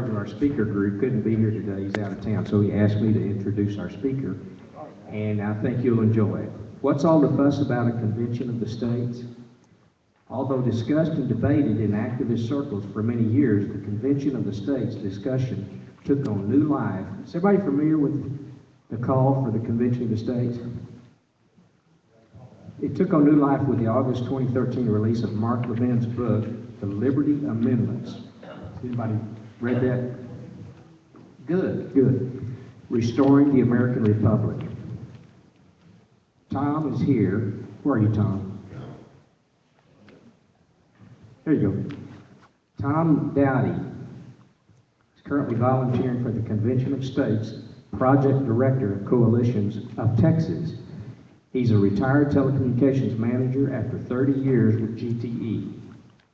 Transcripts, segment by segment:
of our speaker group couldn't be here today. He's out of town, so he asked me to introduce our speaker, and I think you'll enjoy it. What's all the fuss about a convention of the states? Although discussed and debated in activist circles for many years, the Convention of the States discussion took on new life. Is everybody familiar with the call for the Convention of the States? It took on new life with the August 2013 release of Mark Levin's book, The Liberty Amendments. Anybody read that? Good, good. Restoring the American Republic. Tom is here. Where are you, Tom? There you go. Tom Dowdy is currently volunteering for the Convention of States, Project Director of Coalitions of Texas. He's a retired telecommunications manager after 30 years with GTE. He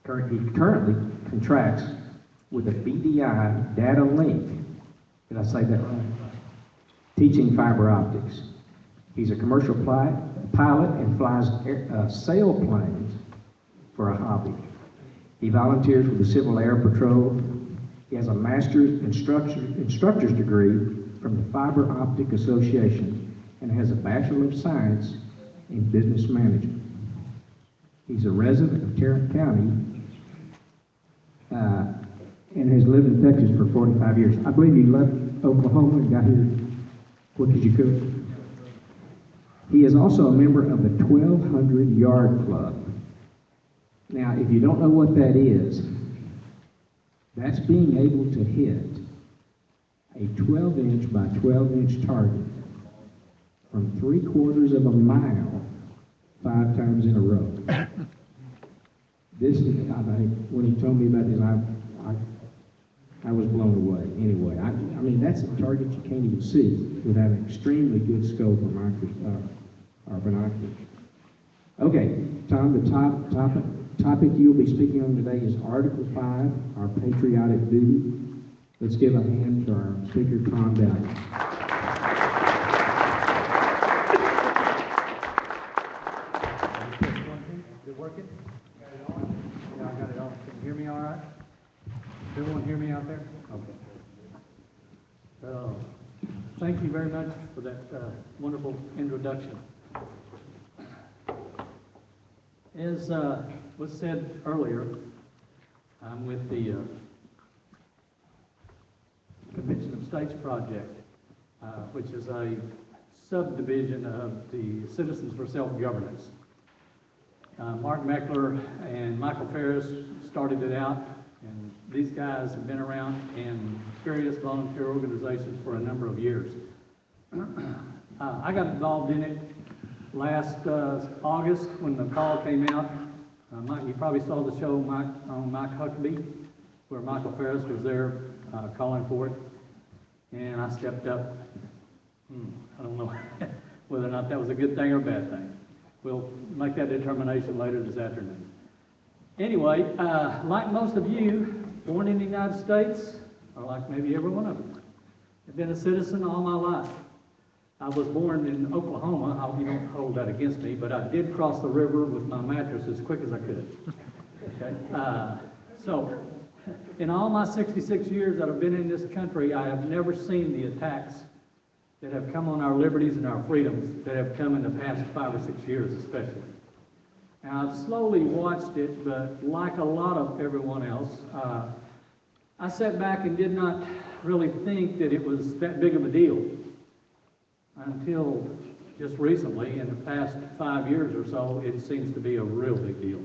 currently contracts with a BDI Data Link. Did I say that right? Teaching fiber optics. He's a commercial pilot and flies sailplanes for a hobby. He volunteers with the Civil Air Patrol. He has a master's instructor's degree from the Fiber Optic Association and has a Bachelor of Science in Business Management. He's a resident of Tarrant County and has lived in Texas for 45 years. I believe you left Oklahoma and got here quick as you could. He is also a member of the 1200 Yard Club. Now, if you don't know what that is, that's being able to hit a 12-inch by 12-inch target from 3/4 of a mile 5 times in a row. This is, when he told me about this, I was blown away. Anyway, I mean, that's a target you can't even see without an extremely good scope or binoculars. Okay, Tom, the topic you'll be speaking on today is Article 5, our patriotic duty. Let's give a hand to our speaker, Tom Dowdy. Is it working? Got it on? Yeah, I got it on. Can you hear me all right? Does everyone hear me out there? Okay. So, thank you very much for that wonderful introduction. As was said earlier, I'm with the Convention of States Project, which is a subdivision of the Citizens for Self-Governance. Mark Meckler and Michael Ferris started it out, and these guys have been around in various volunteer organizations for a number of years. I got involved in it last August when the call came out. You probably saw the show on Mike Huckabee, where Michael Ferris was there calling for it, and I stepped up. I don't know whether or not that was a good thing or a bad thing. We'll make that determination later this afternoon. Anyway, like most of you, born in the United States, or like maybe every one of them, I've been a citizen all my life. I was born in Oklahoma. I hope you don't hold that against me, but I did cross the river with my mattress as quick as I could. Okay? So, in all my 66 years that I've been in this country, I have never seen the attacks that have come on our liberties and our freedoms that have come in the past 5 or 6 years especially. And I've slowly watched it, but like a lot of everyone else, I sat back and did not really think that it was that big of a deal until just recently. In the past 5 years or so, it seems to be a real big deal.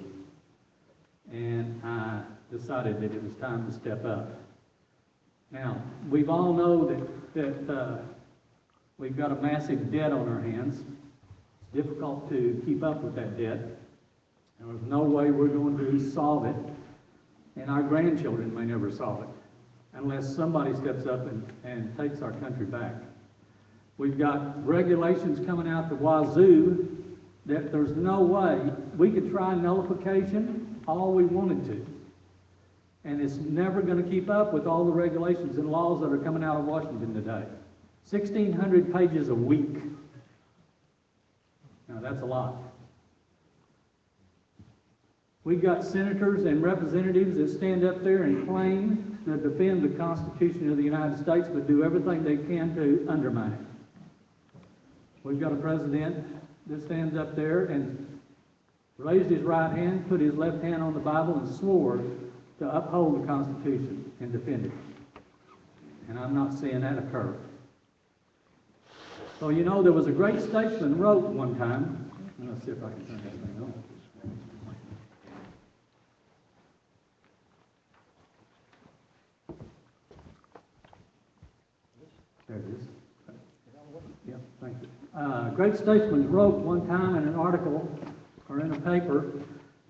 And I decided that it was time to step up. Now, we all know that we've got a massive debt on our hands. It's difficult to keep up with that debt. And there's no way we're going to solve it, and our grandchildren may never solve it, unless somebody steps up and takes our country back. We've got regulations coming out the wazoo that there's no way we could try nullification all we wanted to. And it's never going to keep up with all the regulations and laws that are coming out of Washington today. 1,600 pages a week. Now that's a lot. We've got senators and representatives that stand up there and claim that defend the Constitution of the United States, but do everything they can to undermine it. We've got a president that stands up there and raised his right hand, put his left hand on the Bible, and swore to uphold the Constitution and defend it. And I'm not seeing that occur. So, you know, there was a great statesman wrote one time, let's see if I can turn this thing on. There it is. Yep, thank you. Great statesman wrote one time in an article or in a paper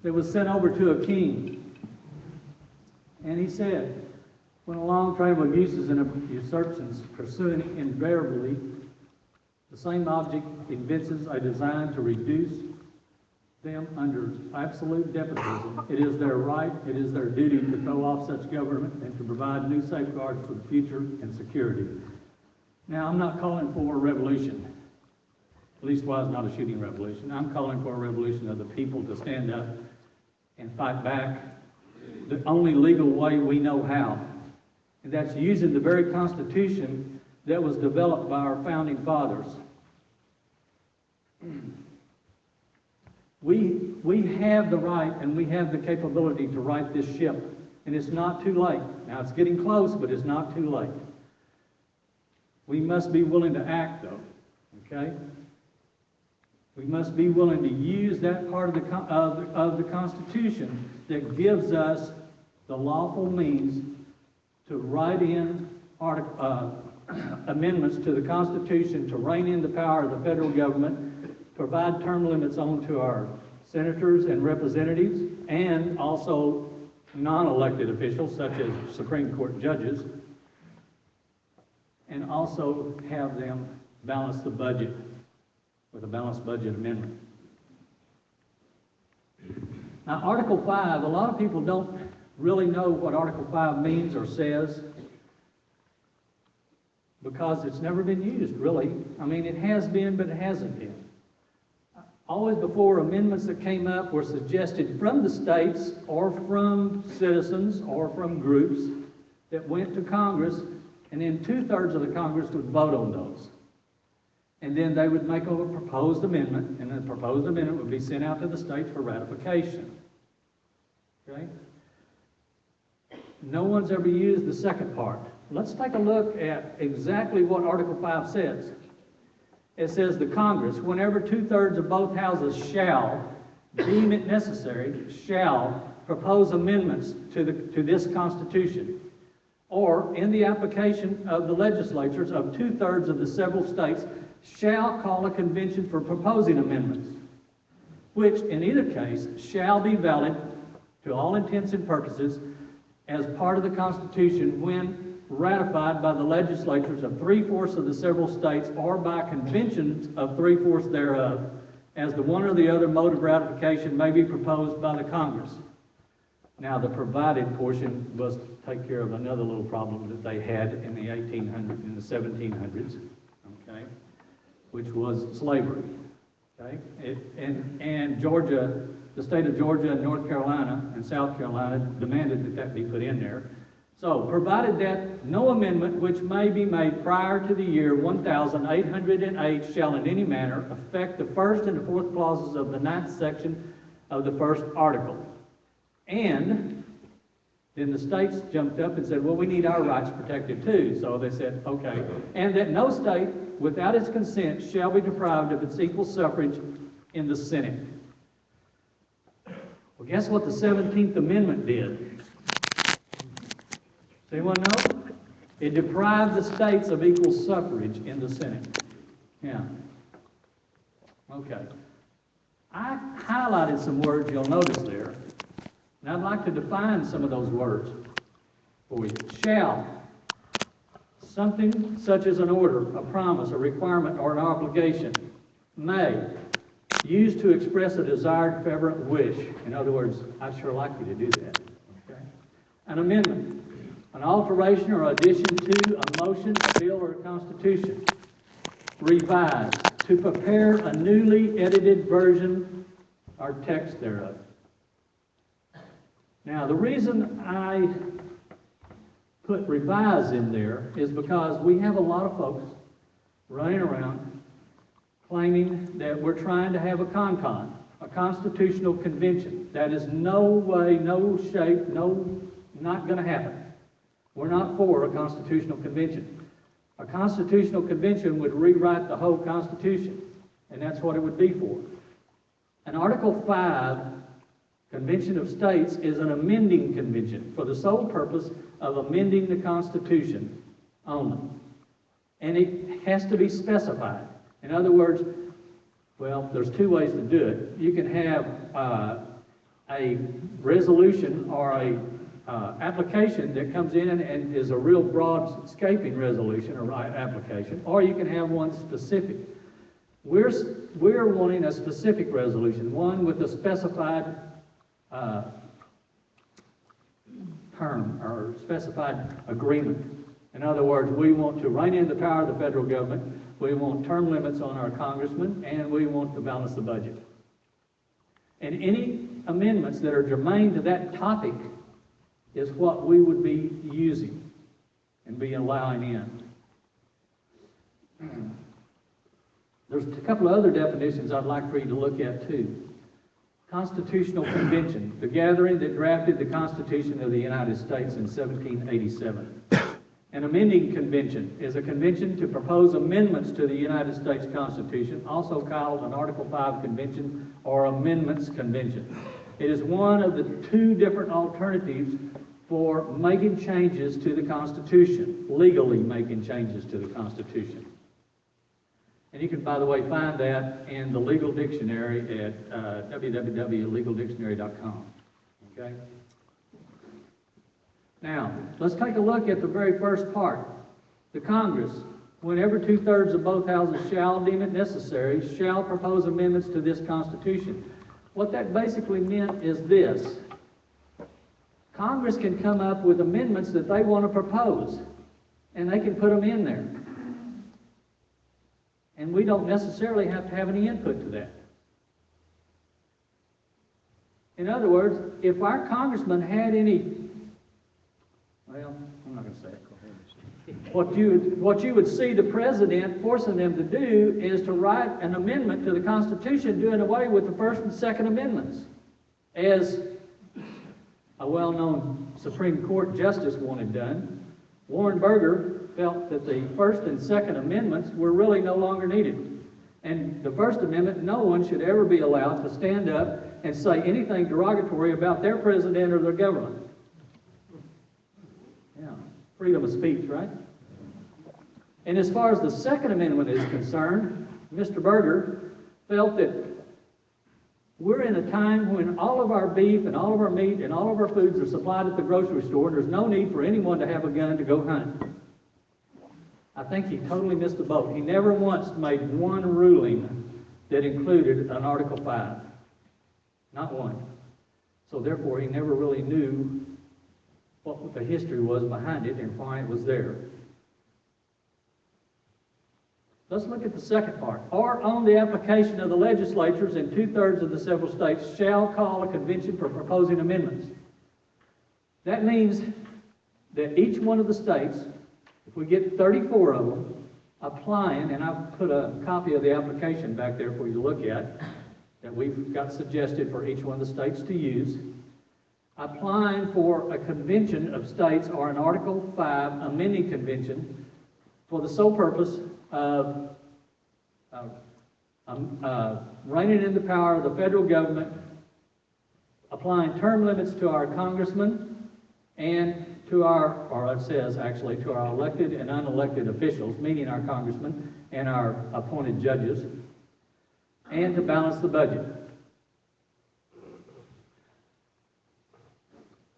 that was sent over to a king. And he said, when a long train of abuses and usurpations pursuing invariably the same object evinces a design to reduce them under absolute despotism, it is their right, it is their duty to throw off such government and to provide new safeguards for the future and security. Now, I'm not calling for a revolution. At least why it's not a shooting revolution. I'm calling for a revolution of the people to stand up and fight back the only legal way we know how. And that's using the very Constitution that was developed by our founding fathers. We have the right and we have the capability to right this ship. And it's not too late. Now, it's getting close, but it's not too late. We must be willing to act, though, okay? We must be willing to use that part of the Constitution that gives us the lawful means to write in amendments to the Constitution to rein in the power of the federal government, provide term limits on to our senators and representatives, and also non-elected officials such as Supreme Court judges, and also have them balance the budget with a balanced budget amendment. Now, Article 5, a lot of people don't really know what Article 5 means or says because it's never been used, really. I mean, it has been, but it hasn't been. Always before, amendments that came up were suggested from the states or from citizens or from groups that went to Congress, and then 2/3 of the Congress would vote on those. And then they would make a proposed amendment, and the proposed amendment would be sent out to the states for ratification. Okay? No one's ever used the second part. Let's take a look at exactly what Article 5 says. It says the Congress, whenever 2/3 of both houses shall deem it necessary, shall propose amendments to this Constitution, or in the application of the legislatures of 2/3 of the several states, shall call a convention for proposing amendments, which in either case shall be valid to all intents and purposes as part of the Constitution when ratified by the legislatures of 3/4 of the several states or by conventions of 3/4 thereof, as the one or the other mode of ratification may be proposed by the Congress. Now, the provided portion was to take care of another little problem that they had in the 1800s, in the 1700s, okay, which was slavery, okay? And Georgia, the state of Georgia and North Carolina and South Carolina demanded that that be put in there. So, provided that no amendment which may be made prior to the year 1808 shall in any manner affect the first and the fourth clauses of the 9th section of the first article. And then the states jumped up and said, well, we need our rights protected too. So they said, okay. And that no state, without its consent, shall be deprived of its equal suffrage in the Senate. Well, guess what the 17th Amendment did? Does anyone know? It deprived the states of equal suffrage in the Senate. Yeah. Okay. I highlighted some words you'll notice there. And I'd like to define some of those words for you. Shall. Something such as an order, a promise, a requirement, or an obligation. May. Used to express a desired, fervent wish. In other words, I'd sure like you to do that. Okay? An amendment. An alteration or addition to a motion, a bill, or a constitution. Revise. To prepare a newly edited version or text thereof. Now, the reason I put revise in there is because we have a lot of folks running around claiming that we're trying to have a con-con, a constitutional convention. That is no way, no shape, not going to happen. We're not for a constitutional convention. A constitutional convention would rewrite the whole Constitution, and that's what it would be for. An Article 5 Convention of States is an amending convention for the sole purpose of amending the Constitution only. And it has to be specified. In other words, well, there's two ways to do it. You can have a resolution or a application that comes in and is a real broad-scaping resolution or application, or you can have one specific. We're wanting a specific resolution, one with a specified term or specified agreement. In other words, we want to rein in the power of the federal government, we want term limits on our congressmen, and we want to balance the budget. And any amendments that are germane to that topic is what we would be using and be allowing in. There's a couple of other definitions I'd like for you to look at too. Constitutional Convention, the gathering that drafted the Constitution of the United States in 1787. An amending convention is a convention to propose amendments to the United States Constitution, also called an Article 5 Convention or Amendments Convention. It is one of the two different alternatives for making changes to the Constitution, legally making changes to the Constitution. And you can, by the way, find that in the legal dictionary at www.legaldictionary.com. Okay? Now, let's take a look at the very first part. The Congress, whenever 2/3 of both houses shall deem it necessary, shall propose amendments to this Constitution. What that basically meant is this. Congress can come up with amendments that they want to propose, and they can put them in there. And we don't necessarily have to have any input to that. In other words, if our congressman had any, well, I'm not going to say it. What you would see the president forcing them to do is to write an amendment to the Constitution doing away with the First and Second Amendments. As a well-known Supreme Court justice wanted done, Warren Burger felt that the First and Second Amendments were really no longer needed. And the First Amendment, no one should ever be allowed to stand up and say anything derogatory about their president or their government. Yeah, freedom of speech, right? And as far as the Second Amendment is concerned, Mr. Burger felt that we're in a time when all of our beef and all of our meat and all of our foods are supplied at the grocery store. There's no need for anyone to have a gun to go hunt. I think he totally missed the boat. He never once made one ruling that included an Article 5. Not one. So therefore, he never really knew what the history was behind it and why it was there. Let's look at the second part. Or on the application of the legislatures in 2/3 of the several states shall call a convention for proposing amendments. That means that each one of the states, if we get 34 of them applying, and I've put a copy of the application back there for you to look at, that we've got suggested for each one of the states to use, applying for a convention of states or an Article 5 amending convention for the sole purpose of reining in the power of the federal government, applying term limits to our congressmen and to our, or it says actually, to our elected and unelected officials, meaning our congressmen and our appointed judges, and to balance the budget.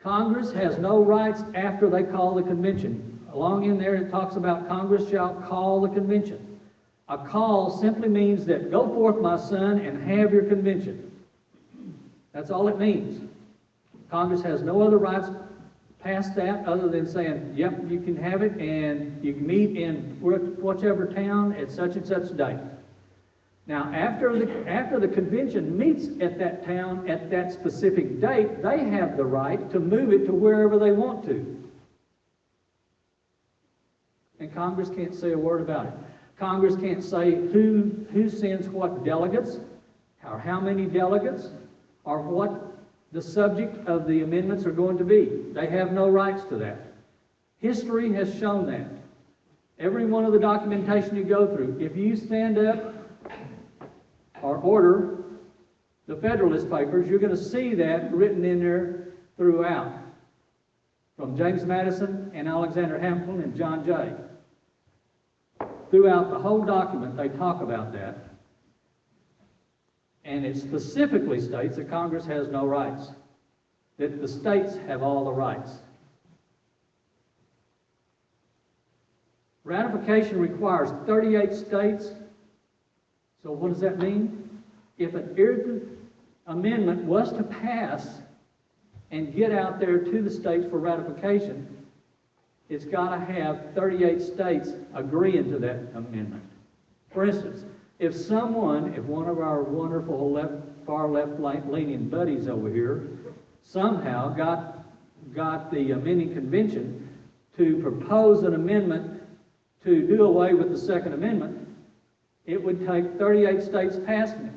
Congress has no rights after they call the convention. Along in there it talks about Congress shall call the convention. A call simply means that go forth, my son, and have your convention. That's all it means. Congress has no other rights past that other than saying, yep, you can have it, and you can meet in whichever town at such and such date. Now, after the convention meets at that town at that specific date, they have the right to move it to wherever they want to. and Congress can't say a word about it. Congress can't say who sends what delegates, or how many delegates, or what the subject of the amendments are going to be. They have no rights to that. History has shown that. Every one of the documentation you go through, if you stand up or order the Federalist Papers, you're going to see that written in there throughout, from James Madison and Alexander Hamilton and John Jay. Throughout the whole document, they talk about that. And it specifically states that Congress has no rights, that the states have all the rights. Ratification requires 38 states. So what does that mean? If an amendment was to pass and get out there to the states for ratification, it's got to have 38 states agreeing to that amendment. For instance, if one of our wonderful far left-leaning buddies over here somehow got the amending convention to propose an amendment to do away with the Second Amendment, it would take 38 states passing it,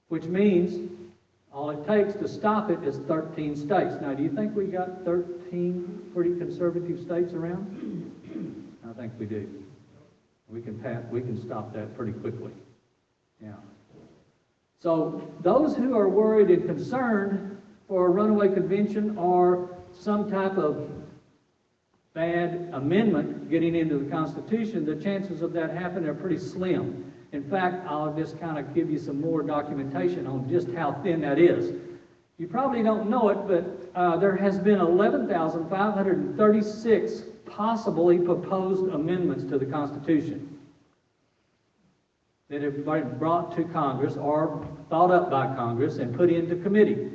which means all it takes to stop it is 13 states. Now, do you think we got 13 pretty conservative states around? I think we do. We can stop that pretty quickly. Yeah. So those who are worried and concerned for a runaway convention or some type of bad amendment getting into the Constitution, the chances of that happening are pretty slim. In fact, I'll just kind of give you some more documentation on just how thin that is. You probably don't know it, but there has been 11,536 possibly proposed amendments to the Constitution that have been brought to Congress or thought up by Congress and put into committee.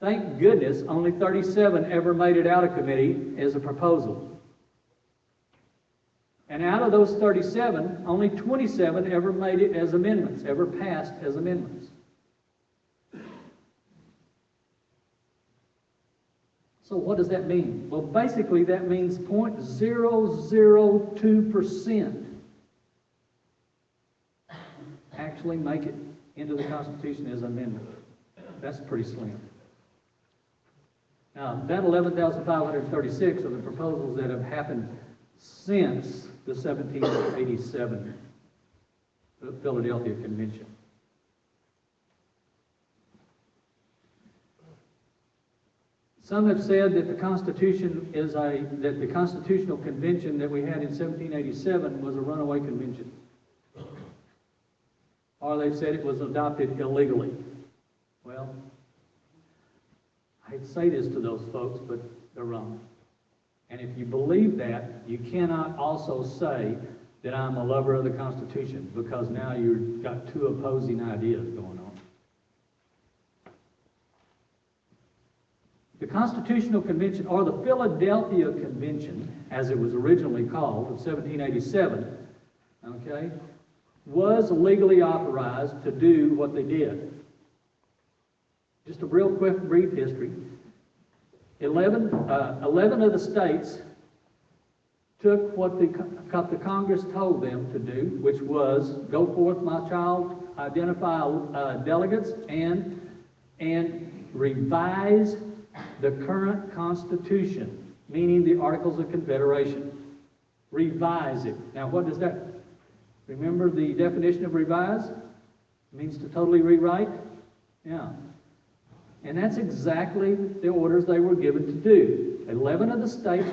Thank goodness only 37 ever made it out of committee as a proposal. And out of those 37, only 27 ever made it as amendments, ever passed as amendments. So what does that mean? Well, basically that means 0.002% actually make it into the Constitution as an amendment. That's pretty slim. Now, that 11,536 are the proposals that have happened since the 1787 Philadelphia Convention. Some have said that the Constitution that the Constitutional Convention that we had in 1787 was a runaway convention. Or they've said it was adopted illegally. Well, I hate to say this to those folks, but they're wrong. And if you believe that, you cannot also say that I'm a lover of the Constitution, because now you've got two opposing ideas going on. The Constitutional Convention, or the Philadelphia Convention, as it was originally called, of 1787, okay, was legally authorized to do what they did. Just a real quick, brief history. 11 of the states took what the Congress told them to do, which was, go forth, my child, identify delegates, and revise the current Constitution, meaning the Articles of Confederation. Revise it. Now, what does that? Remember the definition of revise? It means to totally rewrite. Yeah. And that's exactly the orders they were given to do. 11 of the states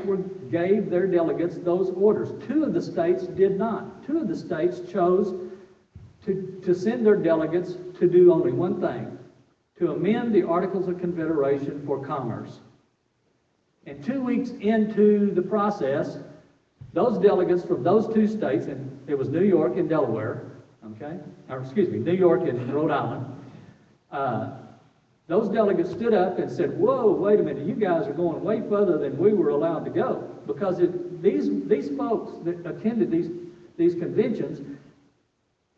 gave their delegates those orders. 2 of the states did not. 2 of the states chose to send their delegates to do only one thing, to amend the Articles of Confederation for commerce. And 2 weeks into the process, those delegates from those 2 states, and it was New York and Delaware, okay? Or excuse me, New York and Rhode Island, those delegates stood up and said, whoa, wait a minute, you guys are going way further than we were allowed to go. Because these folks that attended these conventions,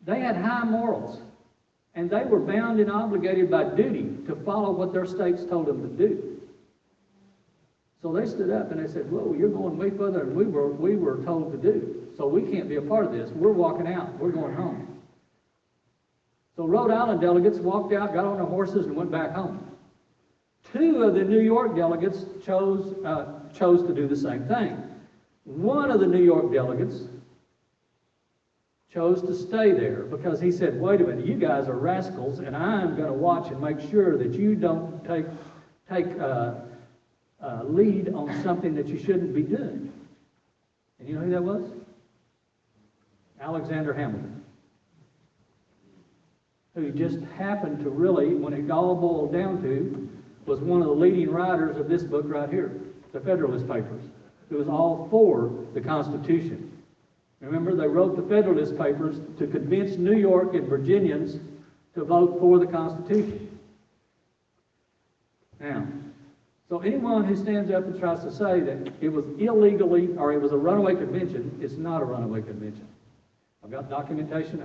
they had high morals. And they were bound and obligated by duty to follow what their states told them to do. So they stood up and they said, whoa, you're going way further than we were told to do. So we can't be a part of this. We're walking out. We're going home. So Rhode Island delegates walked out, got on their horses, and went back home. 2 of the New York delegates chose to do the same thing. One of the New York delegates chose to stay there because he said, wait a minute, you guys are rascals, and I'm going to watch and make sure that you don't take lead on something that you shouldn't be doing. And you know who that was? Alexander Hamilton, who just happened to really, when it all boiled down to, was one of the leading writers of this book right here, the Federalist Papers. It was all for the Constitution. Remember, they wrote the Federalist Papers to convince New York and Virginians to vote for the Constitution. Now, so anyone who stands up and tries to say that it was illegally or it was a runaway convention, it's not a runaway convention. I've got documentation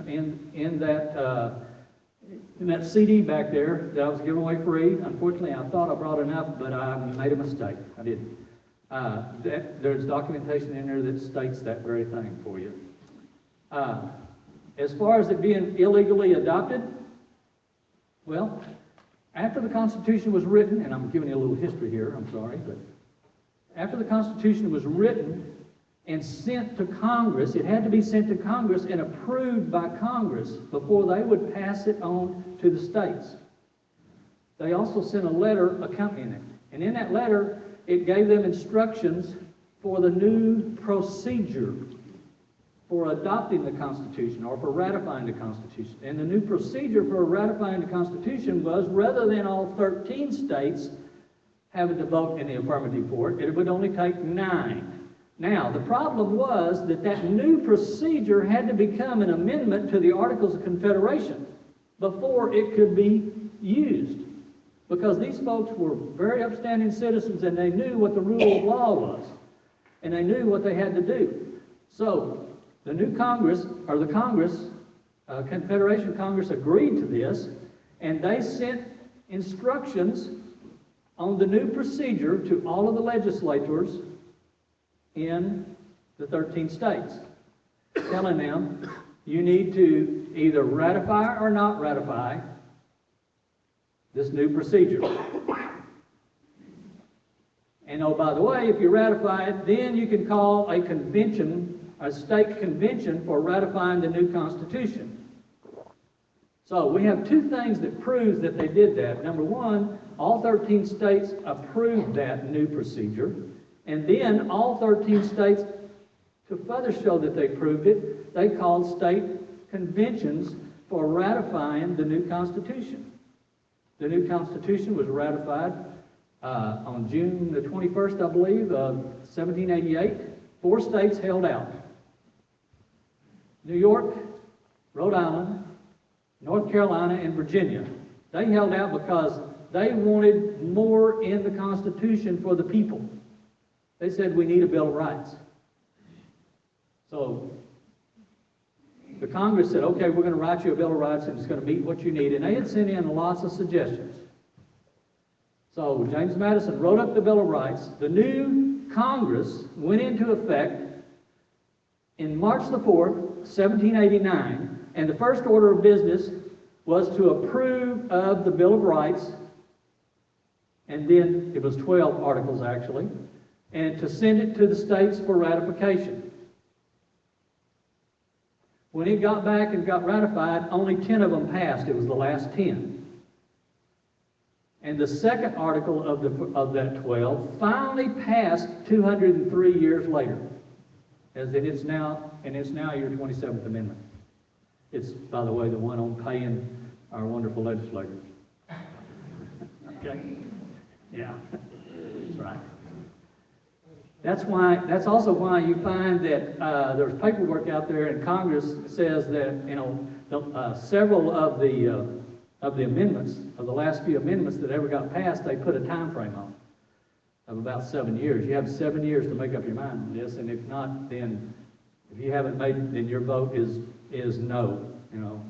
in that CD back there that I was giving away free. Unfortunately, I thought I brought enough, but I made a mistake. I didn't. There's documentation in there that states that very thing for you. As far as it being illegally adopted, well, after the Constitution was written, and I'm giving you a little history here, I'm sorry, but after the Constitution was written and sent to Congress, it had to be sent to Congress and approved by Congress before they would pass it on to the states. They also sent a letter accompanying it. And in that letter, it gave them instructions for the new procedure for adopting the Constitution or for ratifying the Constitution. And the new procedure for ratifying the Constitution was, rather than all 13 states having to vote in the affirmative for it, it would only take 9. Now, the problem was that that new procedure had to become an amendment to the Articles of Confederation before it could be used. Because these folks were very upstanding citizens and they knew what the rule of law was. And they knew what they had to do. So, the new Congress, or the Congress, Confederation Congress agreed to this, and they sent instructions on the new procedure to all of the legislators in the 13 states, telling them you need to either ratify or not ratify this new procedure. And oh, by the way, if you ratify it, then you can call a convention, a state convention for ratifying the new Constitution. So we have 2 things that proves that they did that. Number one, all 13 states approved that new procedure. And then all 13 states, to further show that they proved it, they called state conventions for ratifying the new Constitution. The new Constitution was ratified on June the 21st, I believe, of 1788. 4 states held out. New York, Rhode Island, North Carolina, and Virginia. They held out because they wanted more in the Constitution for the people. They said, we need a Bill of Rights. So the Congress said, okay, we're going to write you a Bill of Rights and it's going to meet what you need. And they had sent in lots of suggestions. So James Madison wrote up the Bill of Rights. The new Congress went into effect in March the 4th, 1789. And the first order of business was to approve of the Bill of Rights. And then it was 12 articles actually. And to send it to the states for ratification. When it got back and got ratified, only 10 of them passed. It was the last 10. And the second article of that 12 finally passed 203 years later. As it is now, and it's now your 27th Amendment. It's, by the way, the one on paying our wonderful legislators. Okay? Yeah, that's right. That's also why you find that there's paperwork out there in Congress that says that, you know, several of the amendments, of the last few amendments that ever got passed, they put a time frame on of about 7 years. You have 7 years to make up your mind on this, and if not, then if you haven't made, then your vote is no, you know.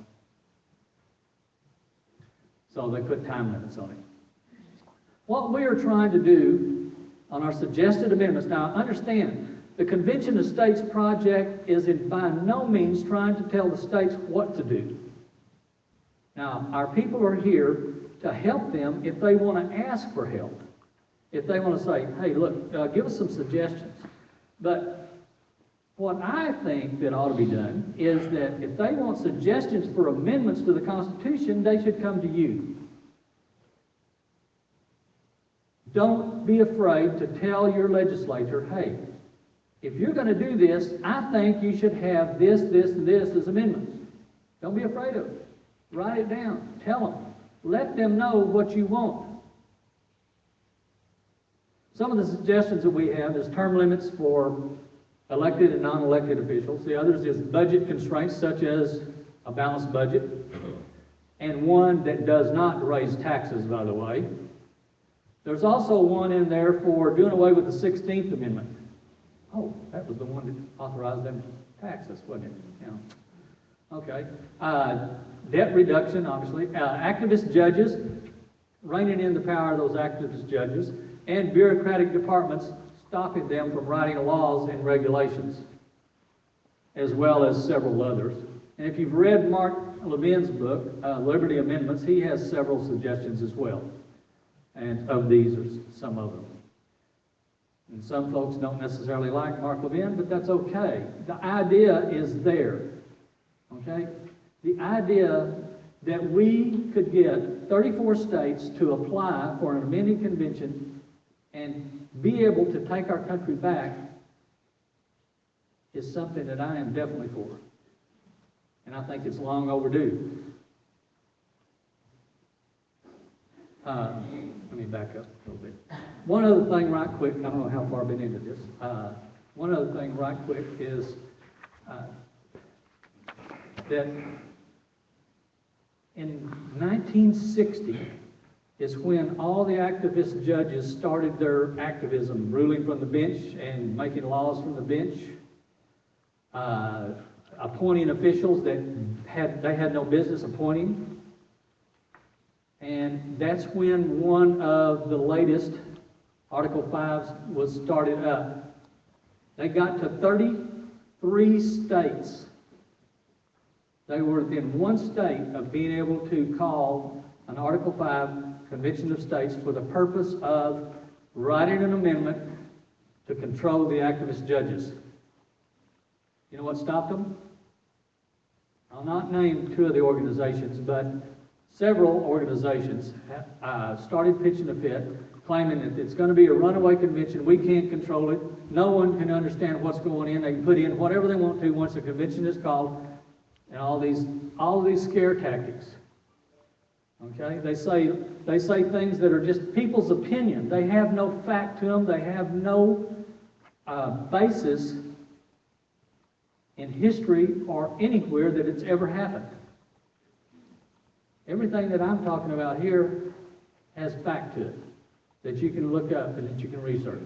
So they put time limits on it. What we are trying to do on our suggested amendments. Now, understand, the Convention of States project is by no means trying to tell the states what to do. Now, our people are here to help them if they want to ask for help. If they want to say, hey, look, give us some suggestions. But what I think that ought to be done is that if they want suggestions for amendments to the Constitution, they should come to you. Don't be afraid to tell your legislature, hey, if you're going to do this, I think you should have this, this, and this as amendments. Don't be afraid of it. Write it down. Tell them. Let them know what you want. Some of the suggestions that we have is term limits for elected and non-elected officials. The others is budget constraints, such as a balanced budget, and one that does not raise taxes, by the way. There's also one in there for doing away with the 16th Amendment. Oh, that was the one that authorized them taxes, wasn't it? Yeah. Okay. Debt reduction, obviously. Activist judges, reining in the power of those activist judges, and bureaucratic departments, stopping them from writing laws and regulations, as well as several others. And if you've read Mark Levin's book, Liberty Amendments, he has several suggestions as well. And of these are some of them. And some folks don't necessarily like Mark Levin, but that's okay. The idea is there. Okay? The idea that we could get 34 states to apply for an amending convention and be able to take our country back is something that I am definitely for. And I think it's long overdue. Let me back up a little bit. One other thing right quick, I don't know how far I've been into this. One other thing right quick is that in 1960 is when all the activist judges started their activism, ruling from the bench and making laws from the bench, appointing officials that they had no business appointing. And that's when one of the latest Article 5s was started up. They got to 33 states. They were within one state of being able to call an Article 5 Convention of States for the purpose of writing an amendment to control the activist judges. You know what stopped them? I'll not name two of the organizations, but several organizations started pitching a fit, claiming that it's going to be a runaway convention, we can't control it, no one can understand what's going in, they can put in whatever they want to once the convention is called, and all these scare tactics. Okay? They say things that are just people's opinion. They have no fact to them, they have no basis in history or anywhere that it's ever happened. Everything that I'm talking about here has fact to it that you can look up and that you can research.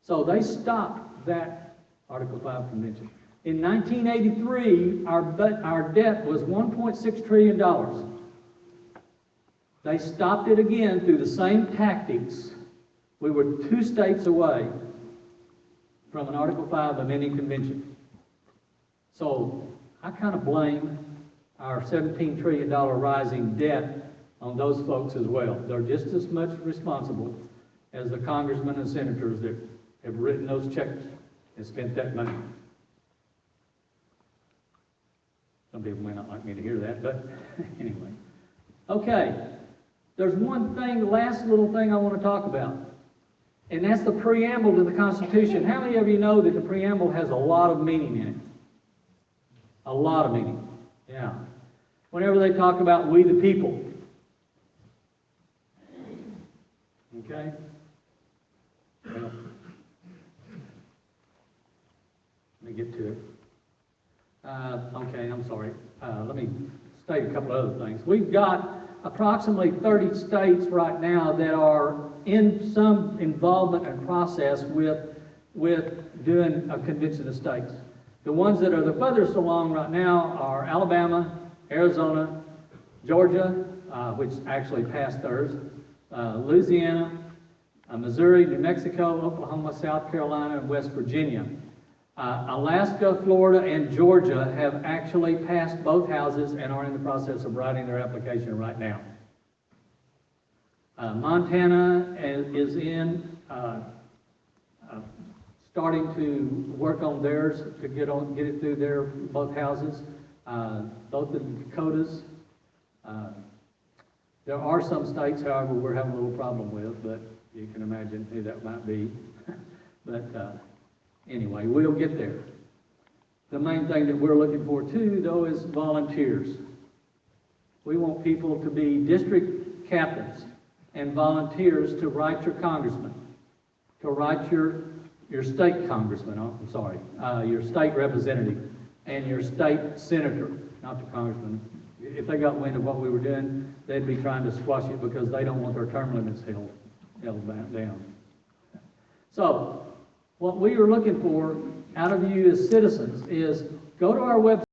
So they stopped that Article 5 convention. In 1983, our debt was $1.6 trillion. They stopped it again through the same tactics. We were 2 states away from an Article 5 amending convention. So I kind of blame our $17 trillion rising debt on those folks as well. They're just as much responsible as the congressmen and senators that have written those checks and spent that money. Some people may not like me to hear that, but anyway. Okay, there's one thing, last little thing I want to talk about, and that's the preamble to the Constitution. How many of you know that the preamble has a lot of meaning in it? A lot of meaning. Yeah. Whenever they talk about we the people. Okay? Well, let me get to it. Okay, I'm sorry. Let me state a couple other things. We've got approximately 30 states right now that are in some involvement and process with doing a convention of states. The ones that are the furthest along right now are Alabama, Arizona, Georgia, which actually passed theirs, Louisiana, Missouri, New Mexico, Oklahoma, South Carolina, and West Virginia. Alaska, Florida, and Georgia have actually passed both houses and are in the process of writing their application right now. Montana is starting to work on theirs to get it through their both houses. Both the Dakotas. There are some states, however, we're having a little problem with, but you can imagine who that might be. But anyway, we'll get there. The main thing that we're looking for too, though, is volunteers. We want people to be district captains and volunteers to write your congressman, to write your state congressman, I'm sorry, your state representative, and your state senator, not the congressman. If they got wind of what we were doing, they'd be trying to squash it because they don't want their term limits held down. So, what we are looking for out of you as citizens is go to our website.